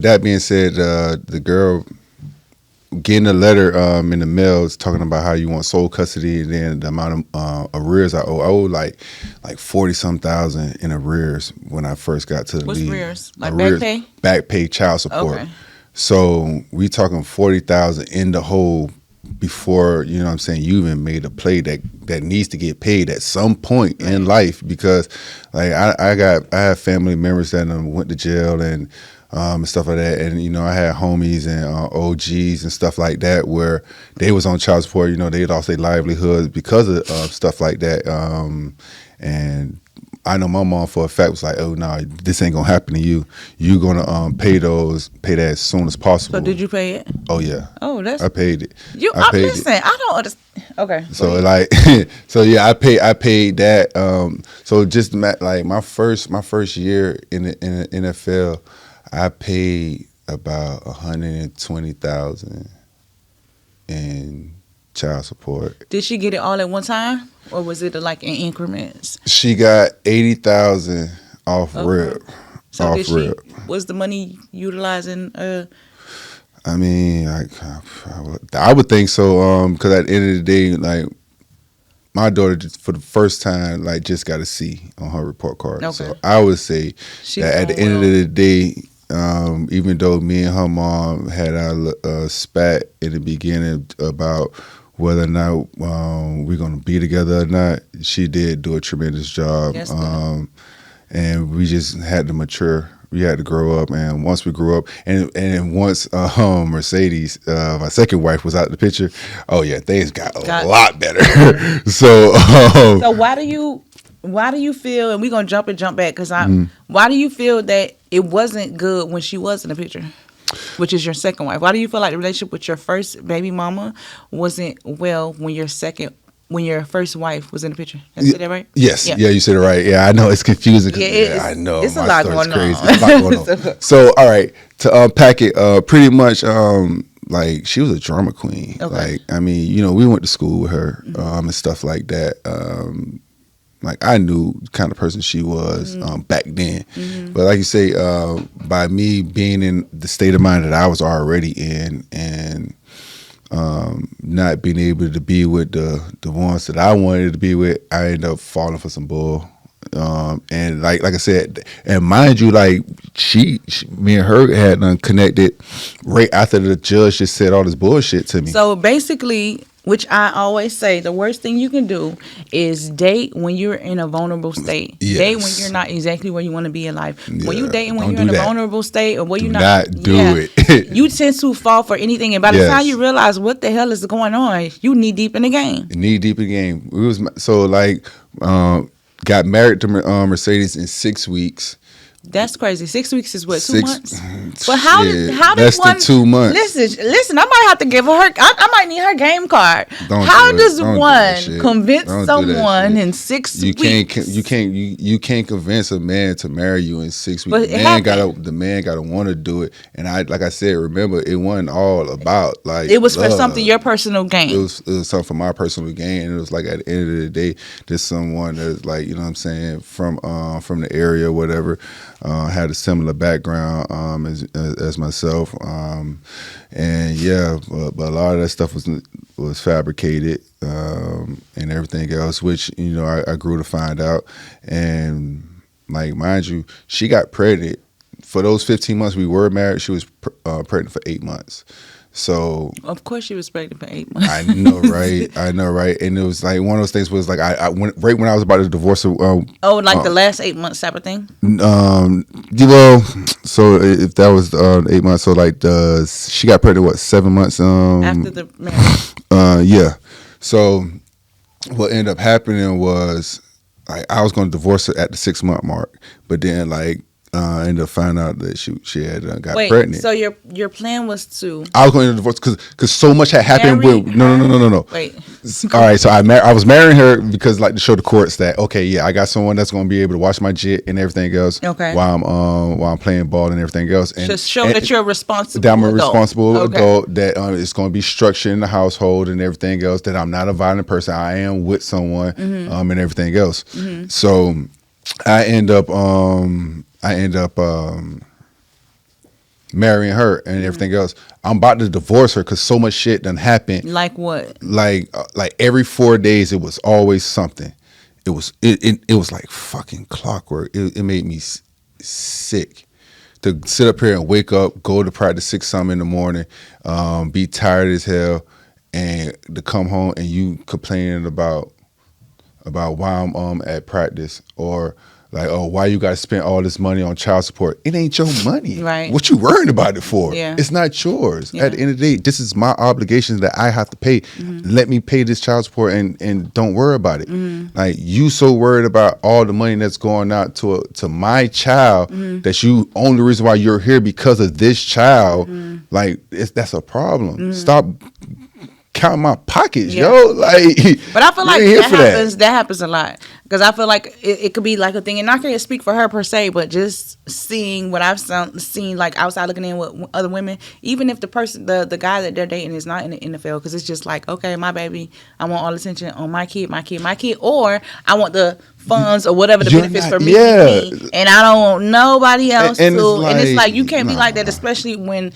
That being said, the girl getting a letter in the mail is talking about how you want sole custody, and then the amount of arrears I owe. I owe like 40-some thousand in arrears when I first got to the What's league. arrears? Like back pay? Back pay, child support. Okay. So we talking 40,000 in the hole before, you know what I'm saying, you even made a play that needs to get paid at some point in life, because like I have family members that went to jail and stuff like that, and you know, I had homies and OGs and stuff like that where they was on child support. You know, they lost their livelihoods because of stuff like that, and I know my mom for a fact was like, "Oh no, this ain't gonna happen to you. You gonna pay that as soon as possible." So did you pay it? Oh yeah. Oh, that's I paid it. Listen, I don't understand. Okay. So like, so yeah, I paid that. So just like my first year in the NFL, I paid about $120,000 in child support. Did she get it all at one time, or was it like in increments? She got $80,000 off rip. So off did she, rip. was the money utilizing? I mean, I would think so. Because at the end of the day, like my daughter just, for the first time, like just got a C on her report card. Okay. So I would say that at the end of the day, even though me and her mom had our spat in the beginning about whether or not we're gonna be together or not, she did do a tremendous job. Yes, and we just had to mature. We had to grow up, and once we grew up, and once Mercedes, my second wife, was out of the picture, oh yeah, things got a lot better. So why do you feel? And we're gonna jump back because why do you feel that it wasn't good when she was in the picture, which is your second wife? Why do you feel like the relationship with your first baby mama wasn't well when your first wife was in the picture? Did I say that right? Yes. Yeah, you said it right. Yeah, I know it's confusing. I know. It's a lot going on. It's a lot going on. So, all right, to unpack it, pretty much, like she was a drama queen. Okay. Like, I mean, you know, we went to school with her and stuff like that. Like I knew the kind of person she was back then. But like you say, by me being in the state of mind that I was already in, and not being able to be with the ones that I wanted to be with, I ended up falling for some bull. And like I said, and mind you, like she me and her had connected right after the judge just said all this bullshit to me. So basically, which I always say, the worst thing you can do is date when you're in a vulnerable state. Yes. Date when you're not exactly where you want to be in life. Yeah, when you dating when you're in a vulnerable state, or when you're not do it. You tend to fall for anything, and by the time you realize what the hell is going on, you knee deep in the game. Knee deep in the game. It was so like got married to Mercedes in 6 weeks. That's crazy. 6 weeks is what, 2 months? But how does less one, than 2 months? Listen. I might have to give her. I might need her game card. How does one convince someone in 6 weeks? You can't convince a man to marry you in 6 weeks. The man gotta want to do it. And like I said, remember, it wasn't all about like it was love. For something your personal gain. It was something for my personal gain, and it was like at the end of the day, there's someone that's like, you know what I'm saying, from the area or whatever. Had a similar background as myself, and yeah, but a lot of that stuff was fabricated and everything else, which, you know, I grew to find out. And like, mind you, she got pregnant for those 15 months we were married. She was pregnant for 8 months. So of course she was pregnant for 8 months. I know, right? And it was like one of those things was like I went right when I was about to divorce her. The last 8 months type of thing. Well, so if that was 8 months, so like she got pregnant 7 months after the marriage. Yeah. So what ended up happening was like I was going to divorce her at the 6 month mark, but then like. I ended up finding out that she had got pregnant. So your plan was to? I was going to divorce because so much had happened with no. Wait. All right, so I was marrying her because like to show the courts that okay, yeah, I got someone that's going to be able to watch my jit and everything else. Okay. While I'm playing ball and everything else, and just show that you're responsible. That I'm a responsible adult. That it's going to be structured in the household and everything else. That I'm not a violent person. I am with someone and everything else. So I end up marrying her and everything else. I'm about to divorce her because so much shit done happened. Like what? Like every 4 days, it was always something. It was like fucking clockwork. It made me sick to sit up here and wake up, go to practice 6 something in the morning, be tired as hell, and to come home and you complaining about why I'm at practice, or like, oh, why you got to spend all this money on child support? It ain't your money. Right. What you worrying about it for? Yeah. It's not yours. Yeah. At the end of the day, this is my obligation that I have to pay. Let me pay this child support and don't worry about it. Like, you so worried about all the money that's going out to my child that you only reason why you're here because of this child. Like, that's a problem. Stop counting my pockets, yo. Like, but I feel like that happens a lot, because I feel like it could be like a thing, and I can't speak for her per se, but just seeing what I've seen, like outside looking in with other women, even if the person, the guy that they're dating is not in the NFL, because it's just like, okay, my baby, I want all the attention on my kid, or I want the funds or whatever the benefits for me, and I don't want nobody else and it's like you can't be like that, especially when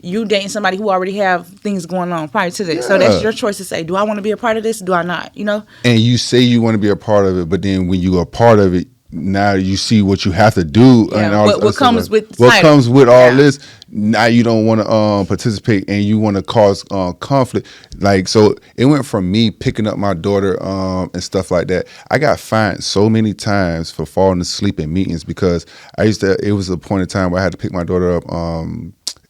you dating somebody who already have things going on prior to this. So that's your choice to say, do I want to be a part of this? Do I not? You know? And you say you want to be a part of it, but then when you are part of it, now you see what you have to do. Yeah. And all what comes with all this. Now you don't want to participate, and you want to cause conflict. Like, so it went from me picking up my daughter and stuff like that. I got fined so many times for falling asleep in meetings, because it was a point in time where I had to pick my daughter up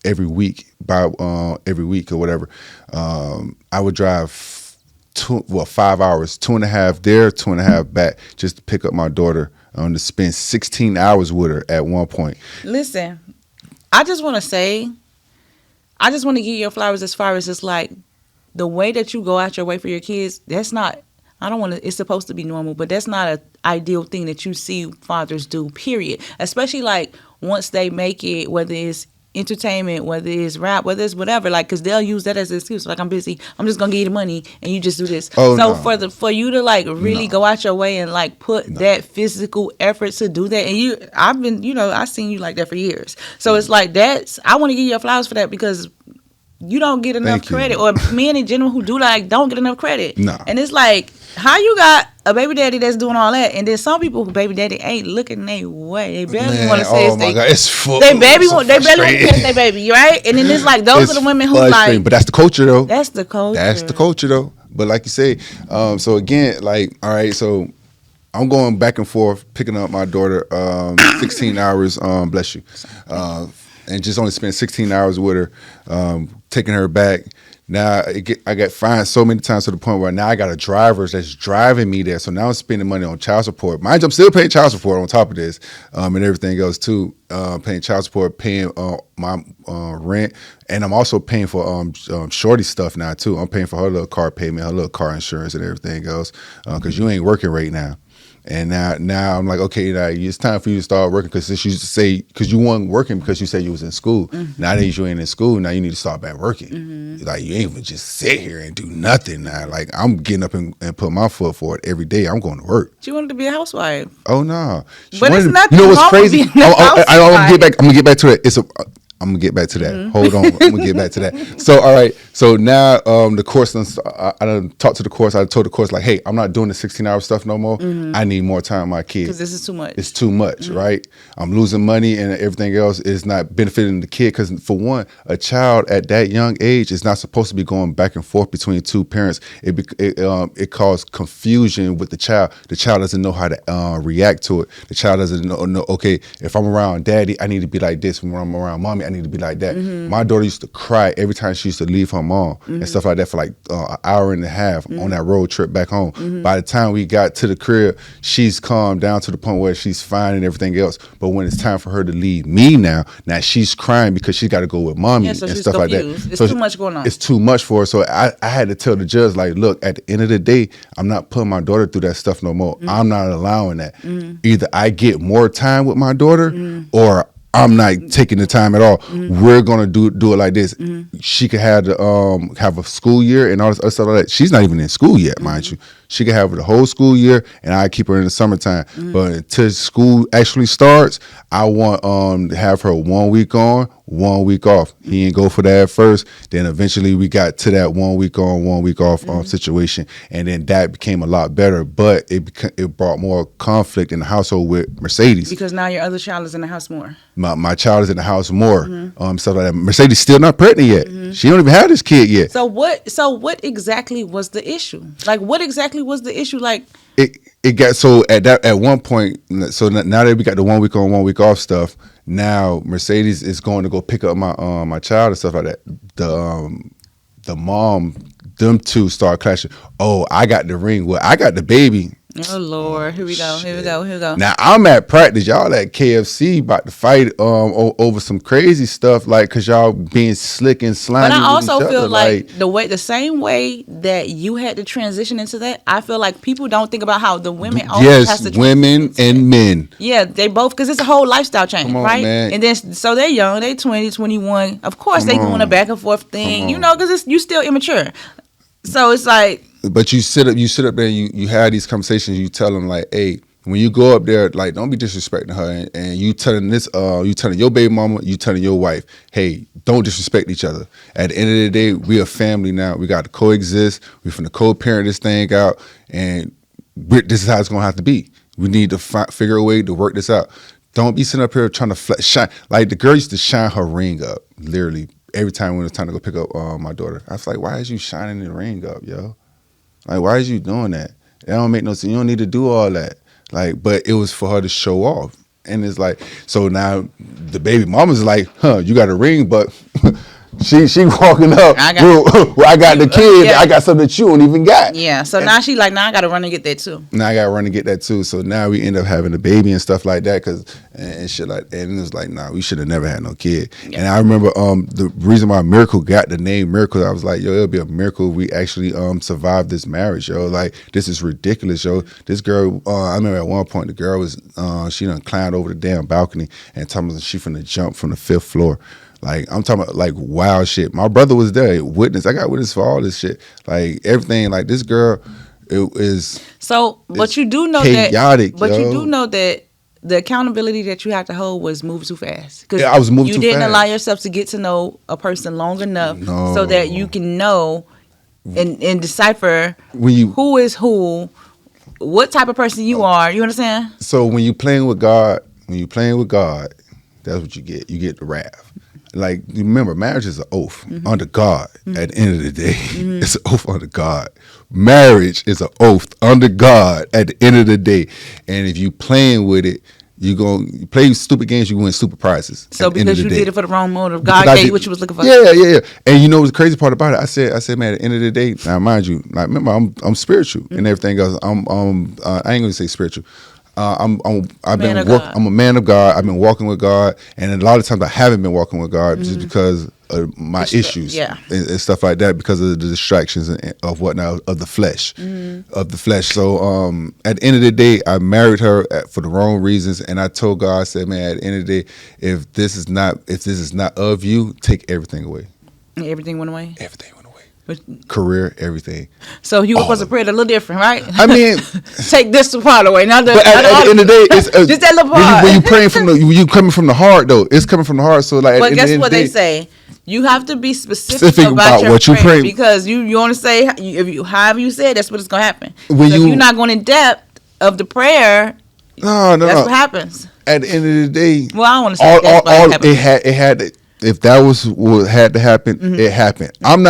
every week or whatever. I would drive 5 hours, 2.5 there, 2.5 back, just to pick up my daughter, to spend 16 hours with her at one point. Listen, I just want to give you your flowers as far as it's like the way that you go out your way for your kids. That's not, it's supposed to be normal, but that's not an ideal thing that you see fathers do, period. Especially like once they make it, whether it's entertainment, whether it's rap, whether it's whatever, like, because they'll use that as an excuse. Like, I'm busy, I'm just gonna give you the money and you just do this. For you to like really go out your way and like put that physical effort to do that, and I've seen you like that for years. So it's like I want to give you your flowers for that, because you don't get enough credit, or men in general who do don't get enough credit. And it's like, how you got a baby daddy that's doing all that, and then some people who baby daddy ain't looking their way. They barely want to say they barely want to kiss their baby, right? And then it's like those are the women who like. But that's the culture, though. That's the culture, though. But like you say, so again, like, all right, so I'm going back and forth picking up my daughter, 16 hours. Bless you. And just only spent 16 hours with her, taking her back. Now I got fined so many times to the point where now I got a driver that's driving me there. So now I'm spending money on child support. Mind you, I'm still paying child support on top of this, and everything else too. Paying child support, paying my rent, and I'm also paying for Shorty stuff now too. I'm paying for her little car payment, her little car insurance, and everything else, because you ain't working right now. And now I'm like, okay, now it's time for you to start working, because you say, because you weren't working because you said you was in school. Now that you ain't in school, now you need to start back working. Like, you ain't even just sit here and do nothing now. Like, I'm getting up and put my foot forward every day. I'm going to work. She wanted to be a housewife. Oh no, but it's nothing. You know what's crazy? I'm gonna get back to that. I'm gonna get back to that. Hold on, I'm gonna get back to that. So, all right. So now, the course, I done talked to the course. I told the course, like, hey, I'm not doing the 16-hour stuff no more. I need more time with my kids, because this is too much. It's too much, right? I'm losing money, and everything else is not benefiting the kid. Because for one, a child at that young age is not supposed to be going back and forth between two parents. It causes confusion with the child. The child doesn't know how to react to it. The child doesn't know. Okay, if I'm around daddy, I need to be like this. When I'm around mommy, I need to be like that. My daughter used to cry every time she used to leave her mom and stuff like that for like an hour and a half on that road trip back home. By the time we got to the crib, she's calmed down to the point where she's fine and everything else. But when it's time for her to leave me now she's crying because she got to go with mommy and stuff like that. It's too much going on. It's too much for her. So I had to tell the judge, like, look, at the end of the day, I'm not putting my daughter through that stuff no more. I'm not allowing that. Either I get more time with my daughter, or I'm not taking the time at all. We're gonna do it like this. She could have a school year and all this other stuff like that. She's not even in school yet, mind you. She can have her the whole school year, and I keep her in the summertime. But until school actually starts, I want to have her 1 week on, 1 week off. He didn't go for that at first. Then eventually we got to that 1 week on, 1 week off situation, and then that became a lot better. But it brought more conflict in the household with Mercedes, because now your other child is in the house more. My child is in the house more, stuff like that. Mercedes still not pregnant yet. She don't even have this kid yet. So what exactly was the issue? Like, what exactly was the issue? Like, it got so at one point. So now that we got the 1 week on, 1 week off stuff, now Mercedes is going to go pick up my child and stuff like that. The mom, them two start clashing. Oh, I got the ring. Well, I got the baby. Oh Lord, here we go. Now I'm at practice. Y'all at KFC about to fight over some crazy stuff, like, cause y'all being slick and slimy. But I also with each feel other. like the same way that you had to transition into that, I feel like people don't think about how the women also has to women and men. Yeah, they both, because it's a whole lifestyle change, Come on, right? man. And then so they're young, they 20, 21. Of course, they doing a back and forth thing, you know, because you still immature. So it's like. But you sit up there and you have these conversations. You tell them, like, hey, when you go up there, like, don't be disrespecting her. And you telling you telling your baby mama, you telling your wife, hey, don't disrespect each other. At the end of the day, we a family now. We got to coexist. We finna co-parent this thing out, and this is how it's gonna have to be. We need to figure a way to work this out. Don't be sitting up here trying to shine. Like, the girl used to shine her ring up, literally, every time when it was time to go pick up my daughter. I was like, why is you shining the ring up, yo? Like, why is you doing that? It don't make no sense. You don't need to do all that. Like, but it was for her to show off. And it's like, so now the baby mama's like, you got a ring, but she walking up. I got the kid. Yeah. I got something that you don't even got. Yeah. So now she like, now I got to run and get that too. Now I got to run and get that too. So now we end up having a baby and stuff like that, and shit like that. And it was like, nah, we should have never had no kid. Yeah. And I remember the reason why Miracle got the name Miracle, I was like, yo, it'll be a miracle if we actually survive this marriage, yo. Like, this is ridiculous, yo. This girl, I remember at one point the girl was she done climbed over the damn balcony and told me she finna jump from the 5th floor. Like, I'm talking about, like, wild shit. My brother was there, witness. I got witness for all this shit. Like, everything. Like, this girl, it is. So, but you do know chaotic, that. But you do know that the accountability that you have to hold was moving too fast. Yeah, I was moving too fast. You didn't allow yourself to get to know a person long enough so that you can know and decipher who is who, what type of person you are. You understand? So when you playing with God, that's what you get. You get the wrath. Like, remember, marriage is an oath under God. At the end of the day, it's an oath under God. Marriage is an oath under God at the end of the day. And if you playing with it, you play stupid games, you win stupid prizes. So because you did it for the wrong motive, God gave you what you was looking for. Yeah. And you know what's the crazy part about it? I said, man, at the end of the day, now mind you, like, remember, I'm spiritual and everything else. I ain't gonna say spiritual. I'm a man of God. I've been walking with God, and a lot of times I haven't been walking with God just because of my issues and stuff like that, because of the distractions of whatnot of the flesh, So at the end of the day, I married her for the wrong reasons, and I told God, I said, man, at the end of the day, if this is not of you, take everything away. Everything went away. Everything went away. Career, everything. So you were supposed to pray it a little different, right? I mean, take this part away. But at the end of the day, it's just that little part. When you praying you coming from the heart, though, it's coming from the heart. So like, but guess what they say? You have to be specific about what you pray, because you want to say however you say it, that's what it's gonna happen. If you're not going in depth of the prayer, that's what happens. At the end of the day, well, I don't want to say it had. If that was what had to happen, it happened. I'm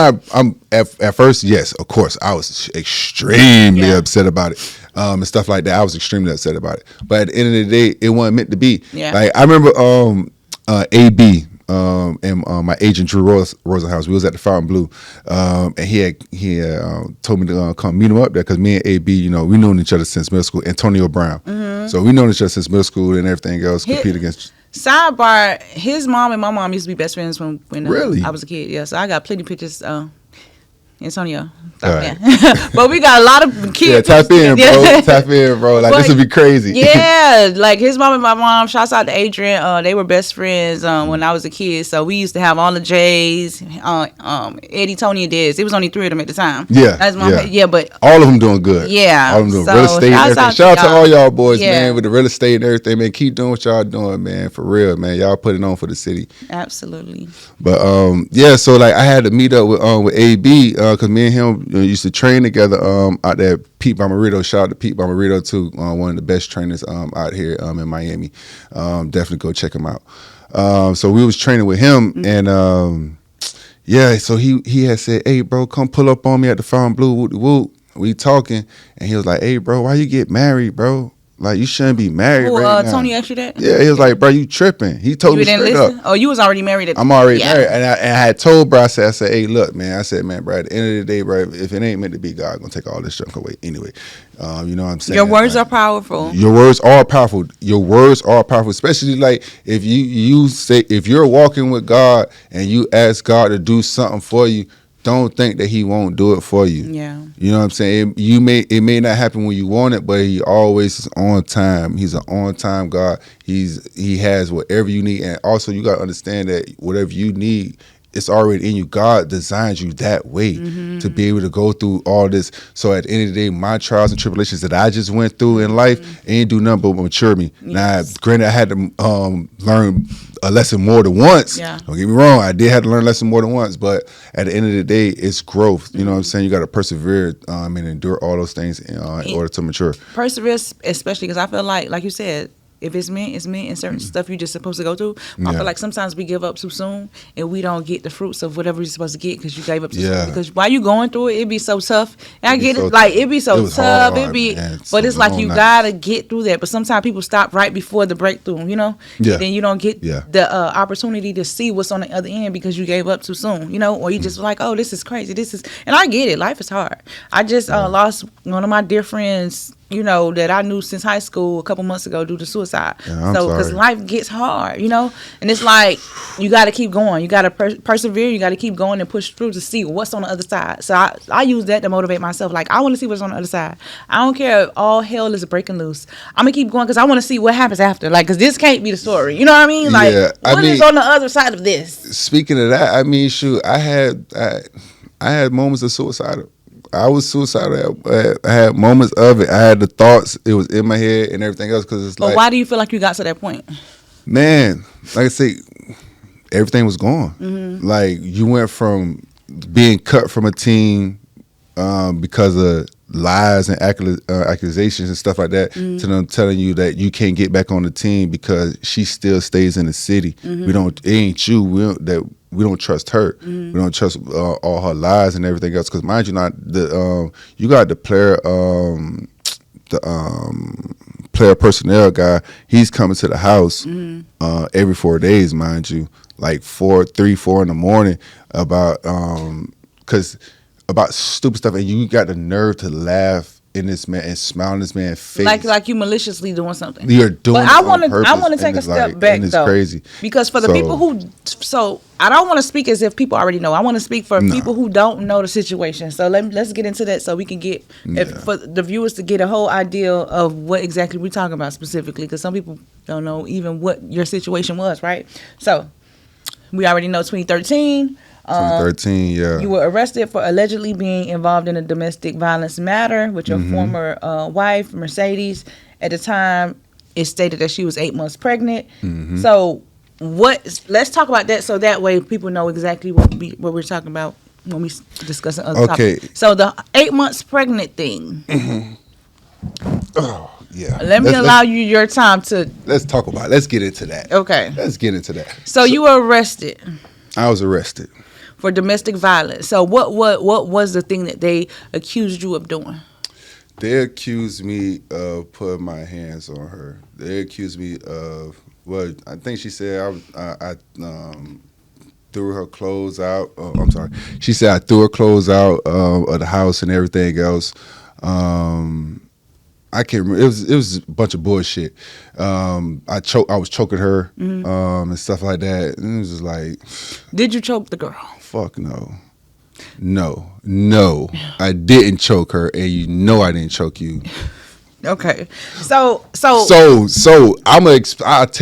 at first, yes, of course, I was extremely upset about it, and stuff like that. I was extremely upset about it. But at the end of the day, it wasn't meant to be. Yeah. Like, I remember AB and my agent Drew Rosenhaus. We was at the Fountain Blue, and he had told me to come meet him up there, because me and AB, we known each other since middle school. Antonio Brown, so we known each other since middle school and everything else. Compete against. Sidebar: his mom and my mom used to be best friends when really? I was a kid. Yeah, so I got plenty of pictures. Antonio. Right. But we got a lot of kids. Yeah, tap in, bro. Tap in, bro. Like, this would be crazy. Yeah, like his mom and my mom. Shouts out to Adrian. They were best friends when I was a kid. So we used to have all the J's, Eddie, Tony, and Dez. It was only 3 of them at the time. Yeah, that's my but all of them doing good. Yeah, all of them doing real estate and everything. Shout out to all y'all boys, man, with the real estate and everything, man. Keep doing what y'all doing, man. For real, man. Y'all put it on for the city. Absolutely. But so like I had to meet up with AB because me and him used to train together out there at Pete Bomarito. Shout out to Pete Bomarito too, one of the best trainers out here in Miami. Definitely go check him out. So we was training with him, and so he had said, "Hey, bro, come pull up on me at the Fountain Blue." Woot woot. We talking, and he was like, "Hey, bro, why you get married, bro? Like, you shouldn't be married right now." Tony asked you that? Yeah, he was like, "Bro, you tripping." He told me straight up. Oh, you was already married. I'm already married. And I had told bro, I said, "Hey, look, man." I said, "Man, bro, at the end of the day, bro, if it ain't meant to be, God gonna take all this junk away anyway." You know what I'm saying? Your words are powerful. Your words are powerful. Your words are powerful, especially like if you say, if you're walking with God and you ask God to do something for you, don't think that he won't do it for you. Yeah. You know what I'm saying? It may not happen when you want it, but he always is on time. He's an on time God. He has whatever you need. And also you gotta understand that whatever you need, it's already in you. God designed you that way to be able to go through all this. So at the end of the day, my trials and tribulations that I just went through in life ain't do nothing but mature me. Yes. Now, granted, I had to learn a lesson more than once. Yeah. Don't get me wrong, I did have to learn a lesson more than once, but at the end of the day, it's growth. You know what I'm saying? You got to persevere and endure all those things in order to mature. Persevere, especially because I feel like you said, if it's meant, it's meant, and certain stuff you're just supposed to go through. I feel like sometimes we give up too soon and we don't get the fruits of whatever you're supposed to get because you gave up too soon. Because while you going through it be so tough. And I get it, like it be so tough. But it's like you gotta get through that. But sometimes people stop right before the breakthrough, you know? Yeah. And then you don't get the opportunity to see what's on the other end because you gave up too soon, you know? Or you just like, oh, this is crazy. And I get it. Life is hard. I just lost one of my dear friends, you know, that I knew since high school a couple months ago due to suicide. So, because life gets hard, you know, and it's like you got to keep going. You got to persevere. You got to keep going and push through to see what's on the other side. So I use that to motivate myself. Like, I want to see what's on the other side. I don't care if all hell is breaking loose. I'm going to keep going because I want to see what happens after. Like, because this can't be the story. You know what I mean? Like, what is on the other side of this? Speaking of that, I mean, shoot, I had moments of suicidal. I was suicidal. I had moments of it. I had the thoughts. It was in my head and everything else. Because it's but why do you feel like you got to that point? Man, like I say, everything was gone. Like, you went from being cut from a team because of lies and accusations and stuff like that to them telling you that you can't get back on the team because she still stays in the city. It ain't you. We don't trust her. We don't trust all her lies and everything else. Because mind you, you got the player personnel guy. He's coming to the house every 4 days, mind you, like 4 in the morning about stupid stuff, and you got the nerve to laugh in this man and smile in this man's face, like you maliciously doing something. You're doing. But I want to take a step back and it's though, crazy because for the people who, I don't want to speak as if people already know. I want to speak for people who don't know the situation. So let's get into that so we can get for the viewers to get a whole idea of what exactly we're talking about specifically, because some people don't know even what your situation was, right? So we already know 2013. 2013, yeah. You were arrested for allegedly being involved in a domestic violence matter with your former wife, Mercedes. At the time, it stated that she was 8 months pregnant. So, let's talk about that so that way people know exactly what we're talking about when we discuss other topics. So, the 8 months pregnant thing. Oh, yeah. Let me allow you your time to... Let's talk about it. Let's get into that. Okay. Let's get into that. So you were arrested. I was arrested. For domestic violence. So what was the thing that they accused you of doing? They accused me of putting my hands on her. They accused me of, well, I think she said I threw her clothes out. I'm sorry. She said I threw her clothes out of the house and everything else. I can't remember. It was a bunch of bullshit. I was choking her and stuff like that. And it was just like, did you choke the girl? Fuck no. No, I didn't choke her, and you know I didn't choke you. Okay, so I'll tell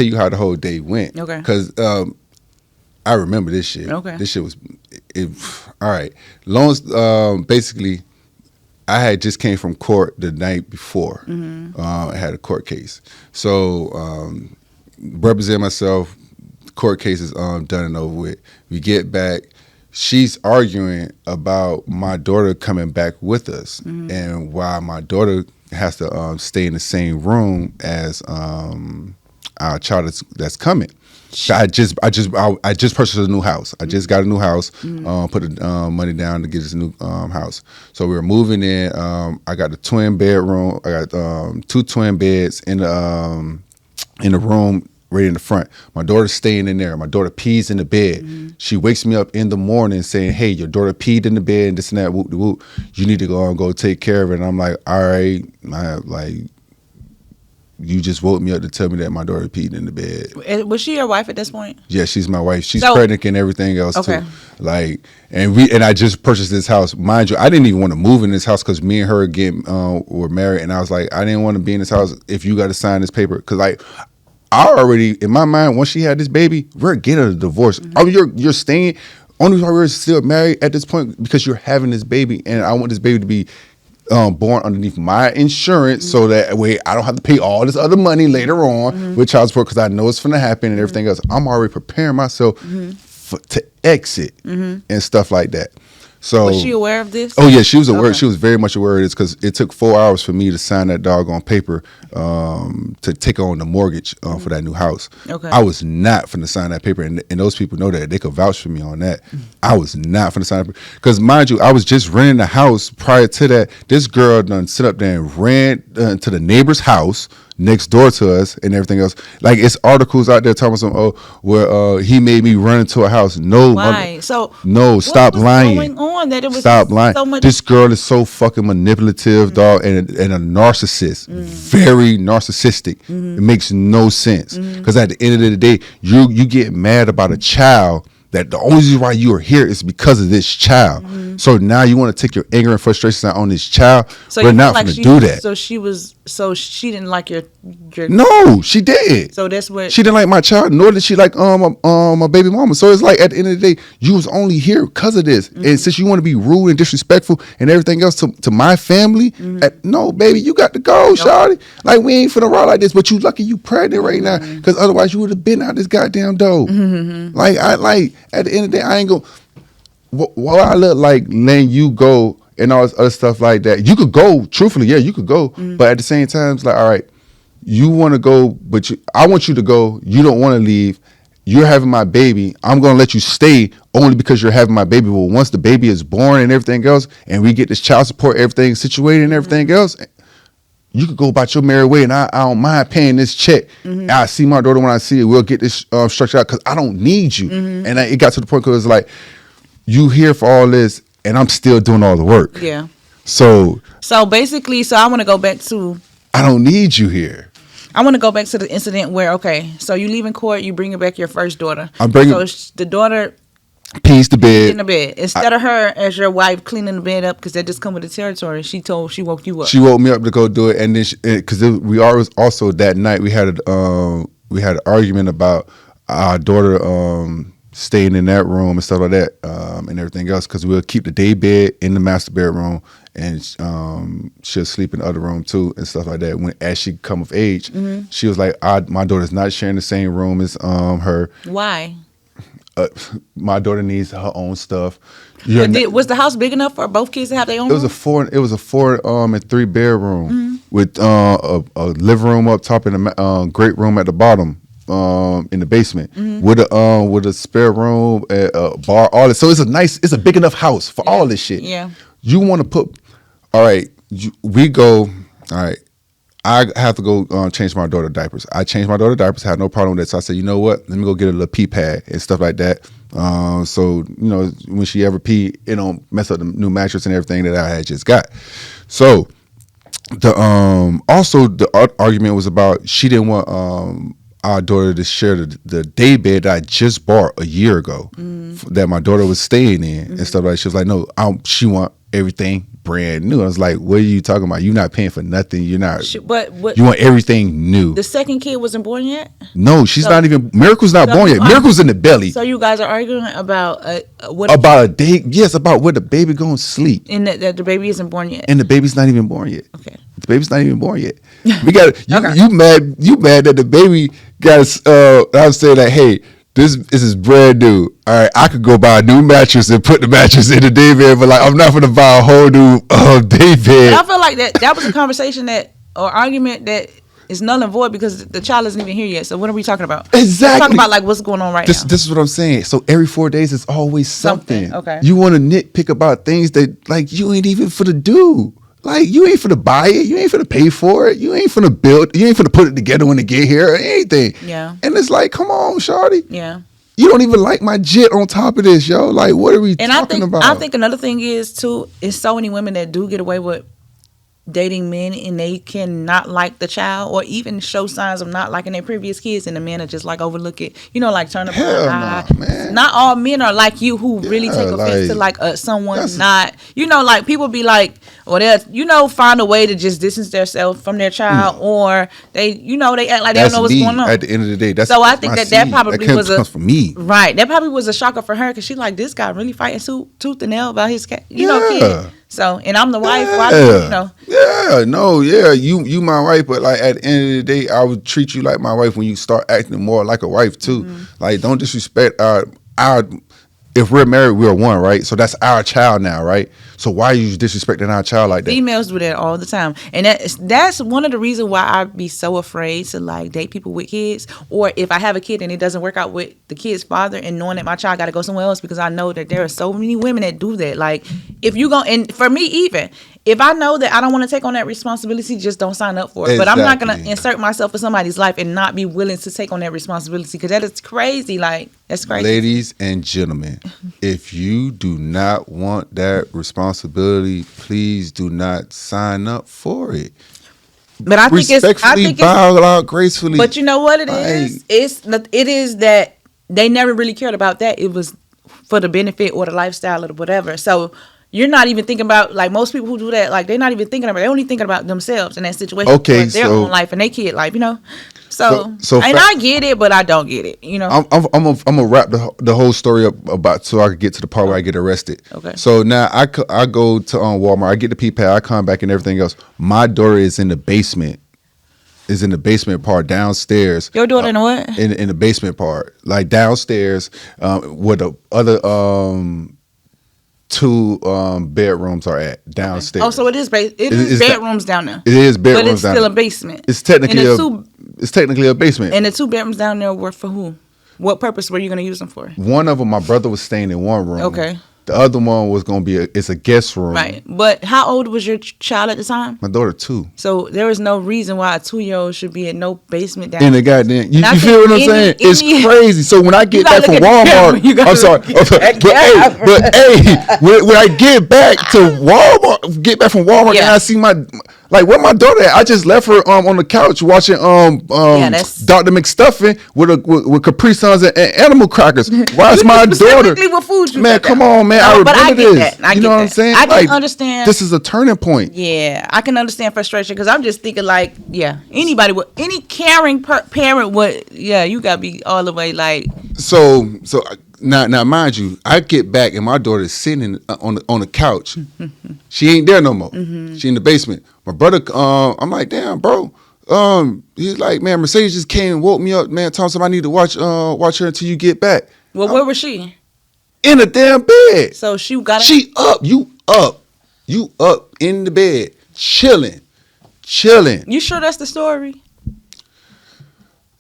you how the whole day went. Okay, because I remember this shit. Okay, this shit was all right. Basically, I had just came from court the night before. I had a court case, so represent myself. Court case is done and over with. We get back. She's arguing about my daughter coming back with us, and why my daughter has to stay in the same room as our child that's coming. I just purchased a new house. I just got a new house. Put the money down to get this new house. So we were moving in. I got the twin bedroom. I got 2 twin beds in the room right in the front. My daughter's staying in there. My daughter pees in the bed. She wakes me up in the morning saying, "Hey, your daughter peed in the bed and this and that. Whoop de whoop. You need to go take care of it." And I'm like, "All right." You just woke me up to tell me that my daughter peed in the bed. Was she your wife at this point? Yeah, she's my wife. She's pregnant and everything else too. And I just purchased this house. Mind you, I didn't even want to move in this house because me and her were married, and I was like, I didn't want to be in this house if you got to sign this paper, because I already, in my mind, once she had this baby, we're getting a divorce. I mean, you're staying. Only reason we're still married at this point because you're having this baby, and I want this baby to be born underneath my insurance, so that way I don't have to pay all this other money later on with child support, because I know it's going to happen and everything else. I'm already preparing myself to exit and stuff like that. So was she aware of this? Oh yeah, she was aware. Okay. She was very much aware of this, because it took 4 hours for me to sign that doggone paper to take on the mortgage for that new house. Okay. I was not finna sign that paper, and those people know that. They could vouch for me on that. I was not finna sign it, because mind you, I was just renting a house prior to that. This girl done sit up there and ran to the neighbor's house next door to us and everything else. Like, it's articles out there talking about where he made me run into a house. No, why? Stop lying. Going on that it was stop lying. So much. This girl is so fucking manipulative, dog, and a narcissist. Very narcissistic. It makes no sense, because at the end of the day, you get mad about a child that the only reason why you are here is because of this child. So now you want to take your anger and frustration out on this child. So we're not going to do that. So she didn't like your. No, she did. So that's what she didn't like my child, nor did she like my baby mama. So it's like, at the end of the day, you was only here because of this. And since you want to be rude and disrespectful and everything else to my family, no, baby, you got to go, shawty. Like, we ain't finna ride like this. But you lucky you pregnant right now, because otherwise you would have been out this goddamn door. Like, at the end of the day, I ain't go. While I look like letting you go and all this other stuff like that, you could go. Truthfully, yeah, you could go. But at the same time, it's like, all right, you want to go, but I want you to go. You don't want to leave. You're having my baby. I'm going to let you stay only because you're having my baby. Well, once the baby is born and everything else, and we get this child support, everything situated and everything else, you could go about your merry way, and I don't mind paying this check. I see my daughter when I see it. We'll get this structured out, because I don't need you. And it got to the point because it's like, you here for all this, and I'm still doing all the work. Yeah. So basically, I want to go back to. I don't need you here. I want to go back to the incident where, so you leave in court, you bringing back your first daughter. So the daughter pees the bed. In the bed. Instead of her as your wife cleaning the bed up, because that just come with the territory, she woke you up. She woke me up to go do it, and then because we always also that night we had an argument about our daughter staying in that room and stuff like that, and everything else, because we'll keep the day bed in the master bedroom, and she'll sleep in the other room too and stuff like that. As she come of age, she was like, my daughter's not sharing the same room as her. Why? My daughter needs her own stuff. Was the house big enough for both kids to have their own? It was a 4 and 3 bedroom with a living room up top and a great room at the bottom. In the basement with a spare room, a bar, all this. So it's a big enough house for all this shit. Yeah. You want to put, all right, we go, all right, I have to go change my daughter diapers. I changed my daughter diapers, had no problem with that. So I said, you know what? Let me go get a little pee pad and stuff like that. So, when she ever pee, it don't mess up the new mattress and everything that I had just got. So the argument was about, she didn't want our daughter to share the day bed that I just bought a year ago that my daughter was staying in and stuff like that. She was like, no, she want everything brand new. I was like, what are you talking about? You're not paying for nothing. You're not. But you want everything new. The second kid wasn't born yet? No, she's not even. Miracle's not born yet. Miracle's in the belly. So you guys are arguing about about a day? Yes, about where the baby going to sleep. And that the baby isn't born yet. And the baby's not even born yet. Okay. The baby's not even born yet. We got you mad that the baby got. I was saying that, hey, this is brand new. All right, I could go buy a new mattress and put the mattress in the day bed, but like I'm not gonna buy a whole new day bed. And I feel like that was a conversation or argument that is null and void because the child isn't even here yet. So what are we talking about? Exactly. We're talking about like what's going on now. This is what I'm saying. So every 4 days is always something. Okay. You want to nitpick about things that like you ain't even for to do. Like, you ain't finna buy it. You ain't finna pay for it. You ain't finna build. You ain't finna put it together when it get here or anything. Yeah. And it's like, come on, shawty. Yeah. You don't even like my jit on top of this, yo. Like, what are we talking about? I think another thing is, too, is so many women that do get away with dating men and they cannot like the child or even show signs of not liking their previous kids, and the men are just like overlook it, like turn up an eye. Man. Not all men are like you who really take offense to like someone not, like people be like, or they'll find a way to just distance themselves from their child, or they they act like they don't know what's going on. At the end of the day, that's I think that probably was comes from me, right? That probably was a shocker for her because she like, this guy really fighting tooth and nail about his cat, kid. So, and I'm the wife. You my wife, but like at the end of the day, I would treat you like my wife when you start acting more like a wife too. Mm-hmm. Like, don't disrespect our. If we're married, we're one, right? So that's our child now, right? So why are you disrespecting our child like that? Females do that all the time, and that's one of the reasons why I be so afraid to like date people with kids, or if I have a kid and it doesn't work out with the kid's father, and knowing that my child got to go somewhere else, because I know that there are so many women that do that. Like, if you go, and for me even, if I know that I don't want to take on that responsibility, just don't sign up for it. Exactly. But I'm not going to insert myself in somebody's life and not be willing to take on that responsibility, because that is crazy. Like, that's crazy. Ladies and gentlemen, if you do not want that responsibility, please do not sign up for it. But I think respectfully bow out gracefully. But you know what it is? It is that they never really cared about that. It was for the benefit or the lifestyle or whatever. So you're not even thinking about, like, most people who do that, like, they're not even thinking about, they're only thinking about themselves in that situation. Okay, their own life and their kid life, So and I get it, but I don't get it, I'm gonna wrap the whole story up so I can get to the part where I get arrested. Okay. So now I go to Walmart, I get the EPI, I come back and everything else. My daughter is in the basement. Is in the basement part downstairs. Your daughter in what? In the basement part, like downstairs, where the other 2 bedrooms are at downstairs. Okay. Oh, so it is bedrooms down there. It is bedrooms, but it's still a basement. It's technically a basement. And the 2 bedrooms down there were for who? What purpose were you going to use them for? One of them, my brother was staying in one room. Okay. The other one was going to be it's a guest room. Right. But how old was your child at the time? My daughter 2. So there is no reason why a 2-year-old should be in no basement down in the goddamn. You feel what I'm saying? It's crazy. So when I get back from Walmart, I'm sorry. But when I get back to Walmart, and I see where my daughter at? I just left her on the couch watching Dr. McStuffin with Capri Suns and animal crackers. Why is my daughter? What food you man, come on, man. I remember this. You know what I'm saying? I can understand. This is a turning point. Yeah, I can understand frustration, because I'm just thinking like, anybody would, any caring parent would, you got to be all the way like. So now, mind you, I get back and my daughter's sitting on the couch. She ain't there no more. Mm-hmm. She in the basement. My brother, I'm like, damn, bro. He's like, man, Mercedes just came and woke me up, man. Told him I need to watch her until you get back. Well, where was she? In a damn bed. So she got. She up. You up in the bed, chilling. You sure that's the story?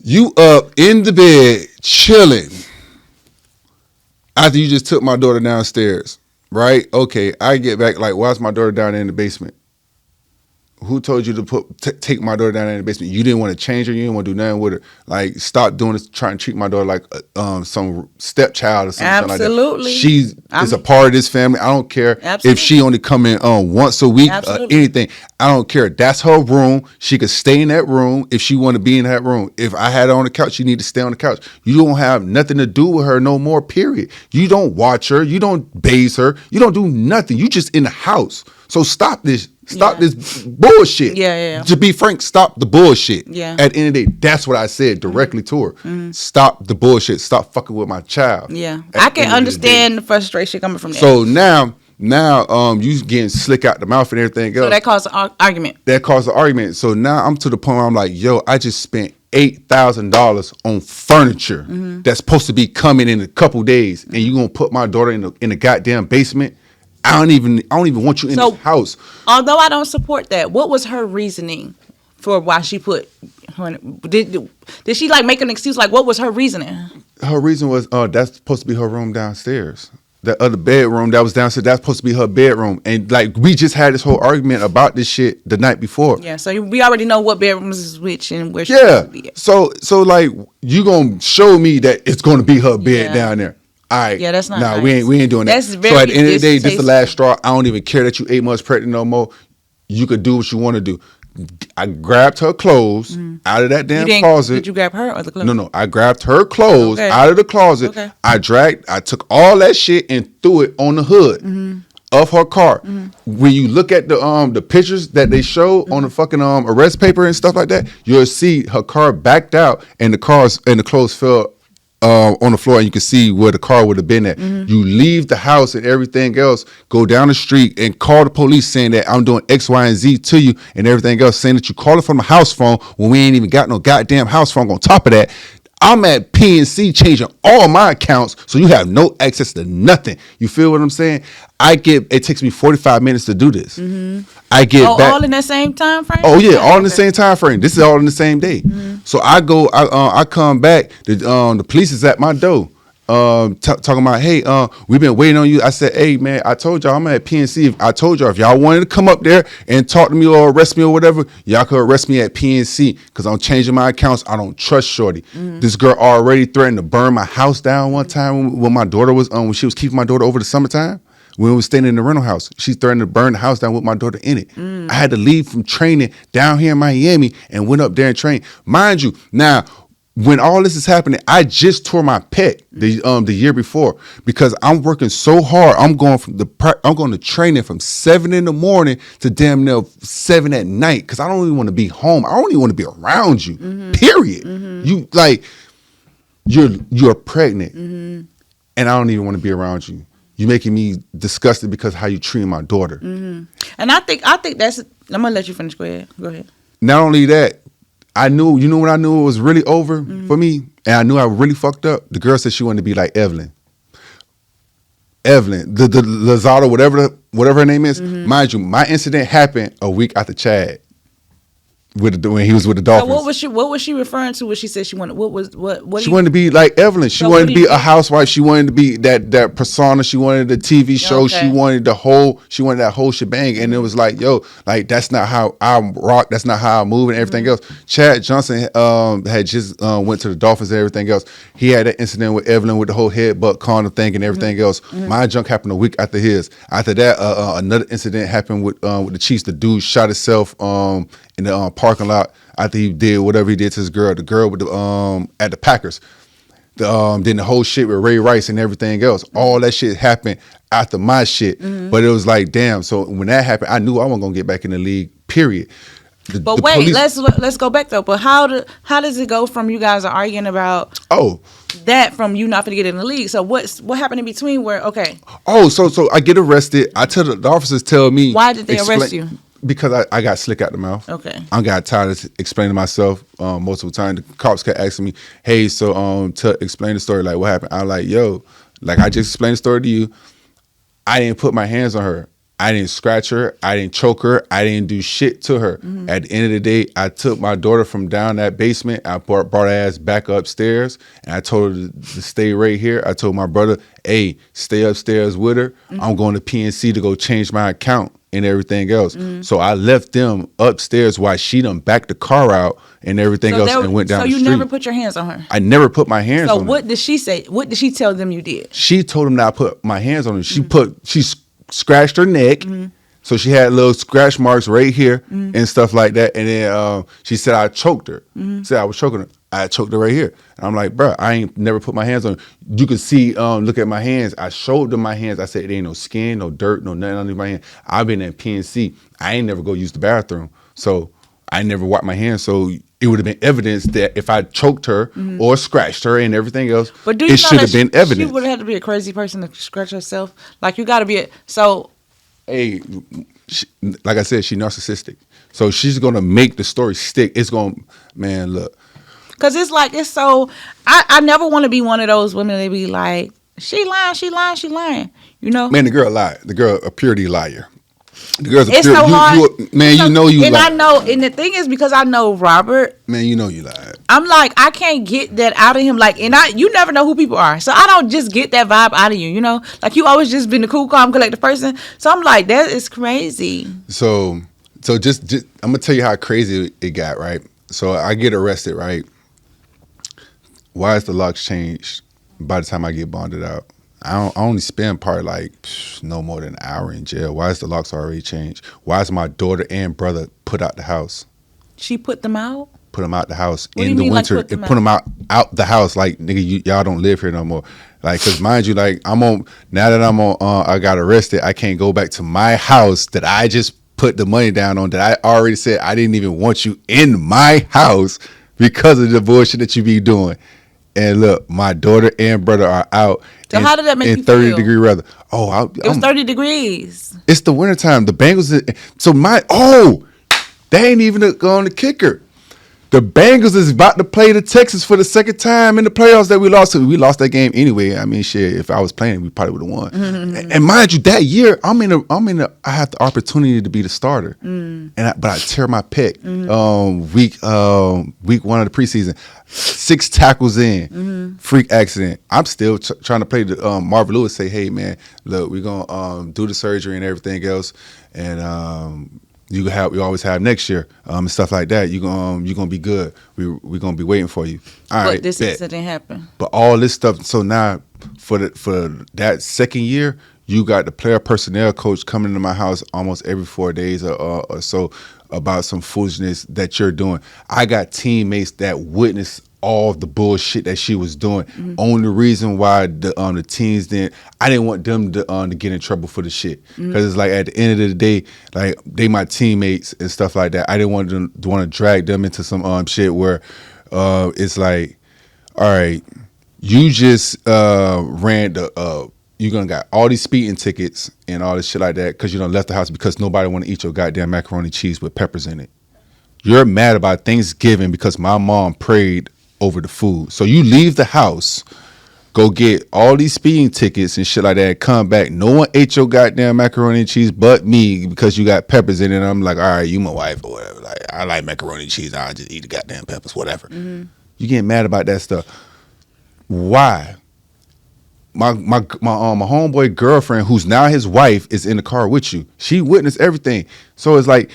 You up in the bed, chilling. After you just took my daughter downstairs, right? Okay, I get back, like, why's my daughter down there in the basement? Who told you to take my daughter down in the basement? You didn't want to change her. You didn't want to do nothing with her. Like, stop doing this, trying to treat my daughter like some stepchild or something like that. Absolutely. She's a part of this family. I don't care if she only come in once a week or anything. I don't care. That's her room. She could stay in that room if she want to be in that room. If I had her on the couch, she need to stay on the couch. You don't have nothing to do with her no more, period. You don't watch her. You don't bathe her. You don't do nothing. You just in the house. So stop this. Stop this bullshit. Yeah. To be frank, stop the bullshit. Yeah. At the end of the day, that's what I said directly to her. Mm-hmm. Stop the bullshit. Stop fucking with my child. Yeah. I can understand the frustration coming from that. So now you getting slick out the mouth and everything else. So that caused an argument. That caused an argument. So now I'm to the point where I'm like, yo, I just spent $8,000 on furniture that's supposed to be coming in a couple days, and you gonna put my daughter in the goddamn basement? I don't even want you in this house. Although I don't support that, what was her reasoning for why she put her? Did she like make an excuse? Like, what was her reasoning? Her reason was, that's supposed to be her room downstairs. That other bedroom that was downstairs, that's supposed to be her bedroom. And like, we just had this whole argument about this shit the night before. Yeah, so we already know what bedrooms is which and where she's supposed to be at. So like, you gonna show me that it's gonna be her bed down there. All right. Yeah, that's not nice. we ain't doing that. That's very so at the end of the day, this is the last straw. I don't even care that you 8 months pregnant no more. You could do what you want to do. I grabbed her clothes out of that damn closet. Did you grab her or the clothes? No. I grabbed her clothes out of the closet. Okay. I took all that shit and threw it on the hood of her car. When you look at the pictures that they show on the fucking arrest paper and stuff like that, you'll see her car backed out and the clothes fell on the floor, and you can see where the car would have been at. You leave the house and everything else, go down the street and call the police saying that I'm doing X, Y, and Z to you and everything else, saying that you call it from the house phone when we ain't even got no goddamn house phone on top of that. I'm at PNC changing all my accounts, so you have no access to nothing. You feel what I'm saying? It takes me 45 minutes to do this. I get back. All in that same time frame? Oh yeah, all in the same time frame. This is all in the same day. So I come back. The police is at my door. Talking about, hey, we've been waiting on you. I said, hey, man, I told y'all I'm at PNC. I told y'all if y'all wanted to come up there and talk to me or arrest me or whatever, y'all could arrest me at PNC because I'm changing my accounts. I don't trust Shorty. This girl already threatened to burn my house down one time when my daughter was when she was keeping my daughter over the summertime. When we were staying in the rental house, she threatened to burn the house down with my daughter in it. I had to leave from training down here in Miami and went up there and trained. Mind you, now, when all this is happening, I just tore my pec the year before because I'm working so hard. I'm going to training from 7 in the morning to damn near 7 at night because I don't even want to be home. I don't even want to be around you. Period. You like you're pregnant, and I don't even want to be around you. You're making me disgusted because of how you treat my daughter. And I think that's. I'm gonna let you finish. Go ahead. Not only that. I knew, when I knew it was really over for me, and I knew I really fucked up. The girl said she wanted to be like Evelyn, the Lozada, whatever her name is. Mind you, my incident happened a week after Chad, when he was with the Dolphins. So what was she referring to when she said she wanted? What? She wanted to be like Evelyn. She wanted to be a housewife. She wanted to be that persona. She wanted the TV show. Okay. She wanted that whole shebang. And it was like, yo, like that's not how I rock. That's not how I move and everything else. Chad Johnson had just went to the Dolphins and everything else. He had that incident with Evelyn with the whole headbutt condom thing and everything else. My junk happened a week after his. After that, another incident happened with the Chiefs. The dude shot himself in the parking lot after he did whatever he did to his girl. The girl with the at the Packers. Then the whole shit with Ray Rice and everything else. All that shit happened after my shit. But it was like, damn. So when that happened, I knew I wasn't gonna get back in the league. Period. But wait, let's go back though. But how does it go from you guys are arguing about that from you not gonna get in the league? So what happened in between where so I get arrested. I tell the officers tell me why did they arrest you? Because I got slick out the mouth. Okay. I got tired of explaining myself multiple times. The cops kept asking me, hey, so to explain the story, like what happened? I was like, yo, like I just explained the story to you. I didn't put my hands on her. I didn't scratch her. I didn't choke her. I didn't do shit to her. At the end of the day, I took my daughter from down that basement. I brought her ass back upstairs, and I told her to stay right here. I told my brother, hey, stay upstairs with her. I'm going to PNC to go change my account and everything else. So I left them upstairs while she done backed the car out and everything else and went down the street. So you never put your hands on her? I never put my hands on her. So what did she say? What did she tell them you did? She told them that I put my hands on her. She scratched her neck. So she had little scratch marks right here and stuff like that. And then she said I choked her. Said I was choking her. I choked her right here. And I'm like, bro, I ain't never put my hands on her. You can see, look at my hands. I showed them my hands. I said, it ain't no skin, no dirt, no nothing under my hand. I've been at PNC. I ain't never go use the bathroom. So I never wiped my hands. So it would have been evidence that if I choked her or scratched her and everything else, but it should have been evidence. She would have had to be a crazy person to scratch herself. Like, you got to be Hey, like I said, she's narcissistic. So she's going to make the story stick. It's going to, man, look. Because it's so, I never want to be one of those women that be like, she lying. You know? Man, the girl lied. The girl a purity liar. The girl's a it's pure, so hard. You know you and lied. I know, and the thing is, because I know Robert. Man, you know you lied. I'm like, I can't get that out of him. Like, and you never know who people are. So I don't just get that vibe out of you, you know? Like, you always just been the cool, calm, collected person. So I'm like, that is crazy. So just I'm going to tell you how crazy it got, right? So I get arrested, right? Why is the locks changed by the time I get bonded out? I only spend probably like no more than an hour in jail. Why is the locks already changed? Why is my daughter and brother put out the house? She put them out? Put them out the house in the winter. Like put them out the house. Like, nigga, y'all don't live here no more. Like, cause mind you, like now that I'm on, I got arrested. I can't go back to my house that I just put the money down on. That I already said I didn't even want you in my house because of the bullshit that you be doing. And look, my daughter and brother are out. So how did that make you feel? 30-degree weather. It was 30 degrees. It's the wintertime. The Bengals. They ain't even going to kicker. The Bengals is about to play the Texans for the second time in the playoffs that we lost. We lost that game anyway. I mean, shit. If I was playing, we probably would have won. And mind you, that year, I have the opportunity to be the starter, but I tear my pec week 1 of the preseason. 6 tackles in, freak accident. I'm still trying to play the Marvin Lewis. Say, hey man, look, we're gonna do the surgery and everything else, and we always have next year and stuff like that. You're gonna be good. We're gonna be waiting for you. All right, this incident happened. But all this stuff. So now for that second year, you got the player personnel coach coming into my house almost every 4 days or so about some foolishness that you're doing. I got teammates that witnessed all the bullshit that she was doing. Only reason why the teams I didn't want them to get in trouble for the shit, because it's like at the end of the day, like they my teammates and stuff like that. I didn't want to drag them into some shit where it's like, all right, you just ran you're gonna got all these speeding tickets and all this shit like that because you done left the house because nobody want to eat your goddamn macaroni and cheese with peppers in it. You're mad about Thanksgiving because my mom prayed over the food. So you leave the house, go get all these speeding tickets and shit like that, come back. No one ate your goddamn macaroni and cheese but me because you got peppers in it. And I'm like, all right, you my wife or whatever. Like, I like macaroni and cheese. I'll just eat the goddamn peppers, whatever. You get mad about that stuff. Why? My homeboy girlfriend, who's now his wife, is in the car with you. She witnessed everything. So it's like,